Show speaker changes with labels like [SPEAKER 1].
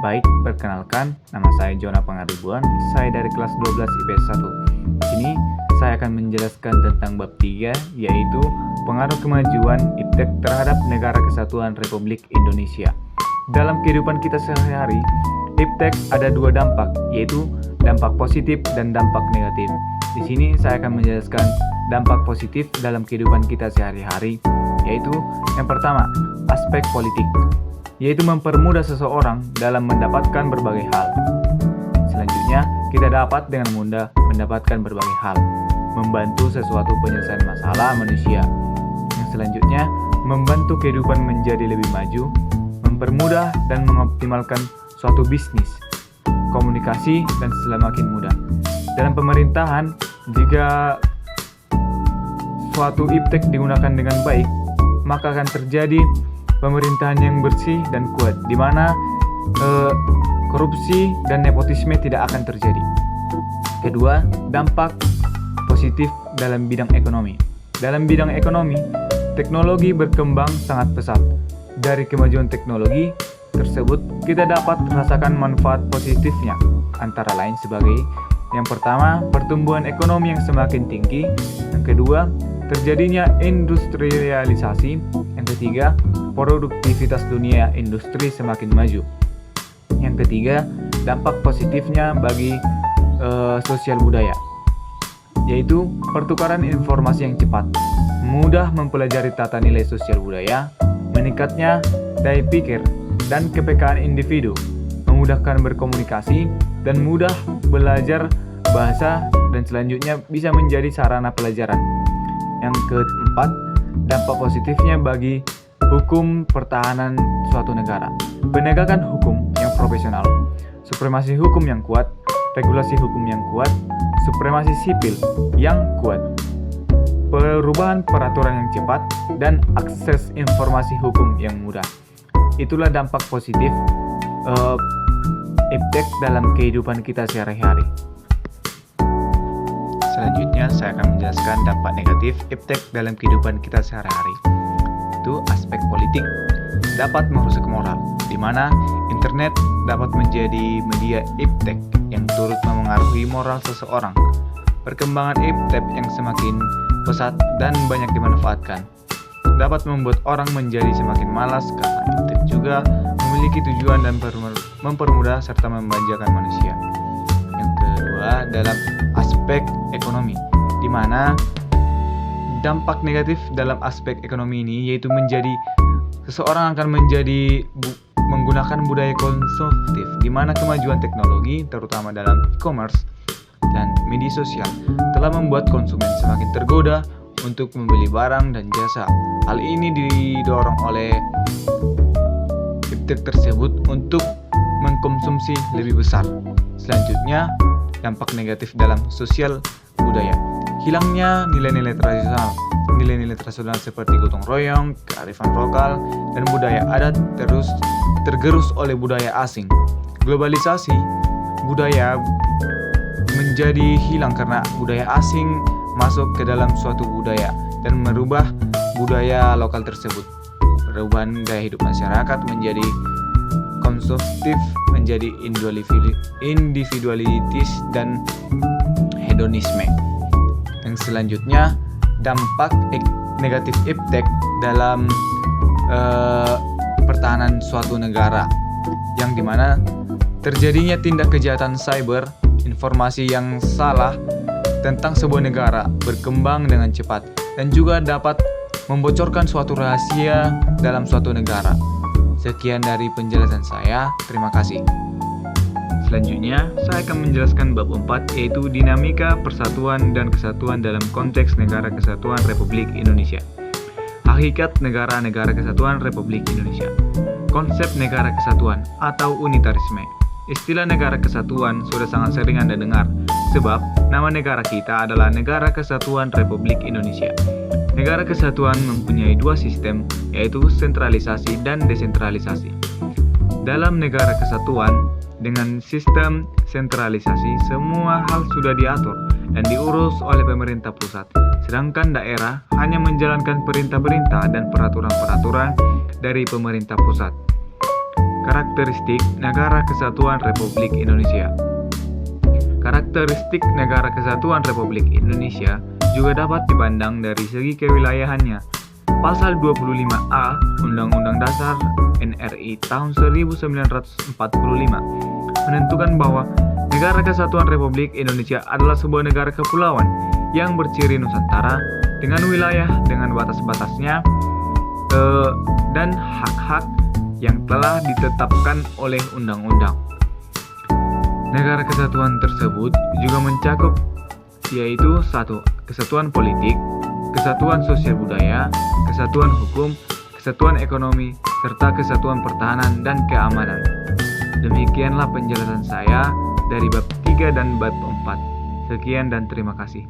[SPEAKER 1] Baik, perkenalkan, nama saya Jona Pangaribuan, saya dari kelas 12 IPS 1. Di sini saya akan menjelaskan tentang bab 3, yaitu pengaruh kemajuan iptek terhadap Negara Kesatuan Republik Indonesia. Dalam kehidupan kita sehari-hari, iptek ada dua dampak, yaitu dampak positif dan dampak negatif. Di sini saya akan menjelaskan dampak positif dalam kehidupan kita sehari-hari, yaitu yang pertama, aspek politik, yaitu mempermudah seseorang dalam mendapatkan berbagai hal. Selanjutnya, kita dapat dengan mudah mendapatkan berbagai hal, membantu sesuatu penyelesaian masalah manusia. Yang selanjutnya, membantu kehidupan menjadi lebih maju, mempermudah dan mengoptimalkan suatu bisnis, komunikasi, dan semakin mudah. Dalam pemerintahan, jika suatu iptek digunakan dengan baik, maka akan terjadi pemerintahan yang bersih dan kuat, di mana korupsi dan nepotisme tidak akan terjadi. Kedua, dampak positif dalam bidang ekonomi. Dalam bidang ekonomi, teknologi berkembang sangat pesat. Dari kemajuan teknologi tersebut, kita dapat merasakan manfaat positifnya, antara lain sebagai yang pertama, pertumbuhan ekonomi yang semakin tinggi. Yang kedua, terjadinya industrialisasi. Yang ketiga, produktivitas dunia industri semakin maju. Yang ketiga, dampak positifnya bagi sosial budaya, yaitu pertukaran informasi yang cepat, mudah mempelajari tata nilai sosial budaya, meningkatnya daya pikir dan kepekaan individu, memudahkan berkomunikasi dan mudah belajar bahasa, dan selanjutnya bisa menjadi sarana pelajaran. Yang keempat, dampak positifnya bagi hukum pertahanan suatu negara, penegakan hukum yang profesional, supremasi hukum yang kuat, regulasi hukum yang kuat, supremasi sipil yang kuat, perubahan peraturan yang cepat, dan akses informasi hukum yang mudah. Itulah dampak positif iptek dalam kehidupan kita sehari-hari. Selanjutnya saya akan menjelaskan dampak negatif iptek dalam kehidupan kita sehari-hari. Itu aspek politik, dapat merusak moral, di mana internet dapat menjadi media iptek yang turut memengaruhi moral seseorang. Perkembangan iptek yang semakin pesat dan banyak dimanfaatkan dapat membuat orang menjadi semakin malas, karena iptek juga memiliki tujuan dan mempermudah serta membahagiakan manusia. Yang kedua, dalam aspek ekonomi, di mana dampak negatif dalam aspek ekonomi ini yaitu menjadi seseorang akan menjadi menggunakan budaya konsumtif, di mana kemajuan teknologi terutama dalam e-commerce dan media sosial telah membuat konsumen semakin tergoda untuk membeli barang dan jasa. Hal ini didorong oleh iptek tersebut untuk mengkonsumsi lebih besar. Selanjutnya, dampak negatif dalam sosial budaya, hilangnya nilai-nilai tradisional. Nilai-nilai tradisional seperti gotong royong, kearifan lokal, dan budaya adat terus tergerus oleh budaya asing. Globalisasi budaya menjadi hilang karena budaya asing masuk ke dalam suatu budaya dan merubah budaya lokal tersebut. Perubahan gaya hidup masyarakat menjadi konsumtif, menjadi individualitis dan hedonisme. Yang selanjutnya, dampak negatif iptek dalam pertahanan suatu negara, yang dimana terjadinya tindak kejahatan cyber, informasi yang salah tentang sebuah negara berkembang dengan cepat dan juga dapat membocorkan suatu rahasia dalam suatu negara. Sekian dari penjelasan saya, terima kasih. Selanjutnya, saya akan menjelaskan bab 4, yaitu dinamika persatuan dan kesatuan dalam konteks Negara Kesatuan Republik Indonesia. Hakikat negara-negara Kesatuan Republik Indonesia. Konsep negara kesatuan atau unitarisme. Istilah negara kesatuan sudah sangat sering Anda dengar, sebab nama negara kita adalah Negara Kesatuan Republik Indonesia. Negara kesatuan mempunyai dua sistem, yaitu sentralisasi dan desentralisasi. Dalam negara kesatuan, dengan sistem sentralisasi, semua hal sudah diatur dan diurus oleh pemerintah pusat, sedangkan daerah hanya menjalankan perintah-perintah dan peraturan-peraturan dari pemerintah pusat. Karakteristik Negara Kesatuan Republik Indonesia. Karakteristik Negara Kesatuan Republik Indonesia juga dapat dipandang dari segi kewilayahannya. Pasal 25A Undang-Undang Dasar NRI tahun 1945 menentukan bahwa Negara Kesatuan Republik Indonesia adalah sebuah negara kepulauan yang berciri Nusantara dengan wilayah dengan batas-batasnya dan hak-hak yang telah ditetapkan oleh undang-undang. Negara kesatuan tersebut juga mencakup yaitu 1. Kesatuan politik, kesatuan sosial budaya, kesatuan hukum, kesatuan ekonomi, serta kesatuan pertahanan dan keamanan. Demikianlah penjelasan saya dari bab 3 dan bab 4. Sekian dan terima kasih.